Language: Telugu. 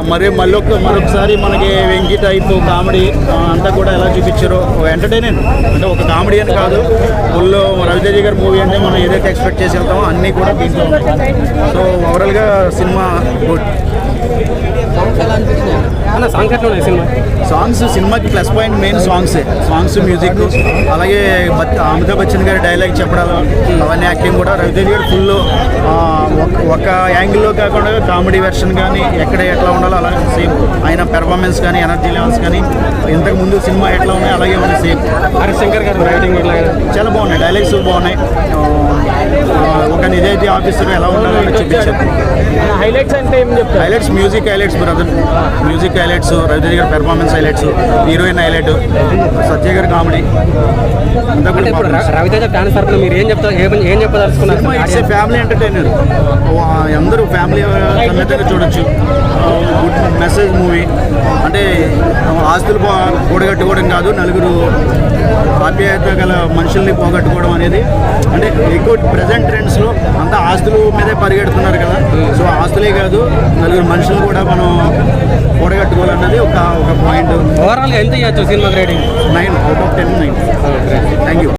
మరొకసారి మనకి వెంకీ టైప్ కామెడీ అంతా కూడా ఎలా చూపించారో ఎంటర్టైన్మెంట్ అంటే ఒక కామెడీ అని కాదు, ఫుల్ రవితేజ గారి మూవీ అంటే మనం ఏదైతే ఎక్స్పెక్ట్ చేసి వెళ్తామో అన్నీ కూడా దీంట్లో ఉంటాయి. సో ఓవరాల్గా సినిమా గుడ్. సాంగ్స్ సినిమాకి plus point main songs music, అలాగే అమితాబ్ బచ్చన్ గారి డైలాగ్ చెప్పడాలు అవన్నీ యాక్టింగ్ కూడా రవితేజ గారు ఫుల్ ఒక యాంగిల్లో కాకుండా కామెడీ వెర్షన్ కానీ ఎక్కడ ఎట్లా ఉండాలో అలా సేమ్ ఆయన పెర్ఫార్మెన్స్ కానీ ఎనర్జీ లెవెల్స్ కానీ ఇంతకు ముందు సినిమా ఎట్లా ఉన్నాయో అలాగే ఉంది సేమ్. హరిశంకర్ గారు రైటింగ్ చాలా బాగున్నాయి, డైలాగ్స్ బాగున్నాయి, ఒక నిజాయితీ ఆఫీసర్ ఎలా ఉండాలో చూపించారు. హైలైట్స్ అంటే ఏం చెప్తారు? Highlights music highlights brother, music highlights, Raviteja గారి పెర్ఫార్మెన్స్ హైలైట్స్, హీరోయిన్ హైలైట్, సత్య గారి కామెడీ అంతా కూడా. రవితేజ ఫ్యాన్స్ తరపున మీరు ఏం చెప్పదలుచుకున్నారు? ఇట్స్ ఏ ఫ్యామిలీ ఎంటర్టైనర్, అందరూ ఫ్యామిలీ సమేతంగా చూడొచ్చు. Good message movie. అంటే ఆస్తులు కూడగట్టుకోవడం కాదు, నలుగురు ఆప్యాయత గల మనుషుల్ని పోగొట్టుకోవడం అనేది. అంటే ఎక్కువ ప్రజెంట్ ట్రెండ్స్లో అంతా ఆస్తుల మీదే పరిగెడుతున్నారు కదా, సో ఆస్తులే కాదు నలుగురు మనుషులు కూడా మనం కూడగట్టుకోవాలన్నది ఒక పాయింట్. ఓవరాల్గా ఎంత ఇవ్వచ్చు cinema rating? 9 out of 10. 9. Thank you.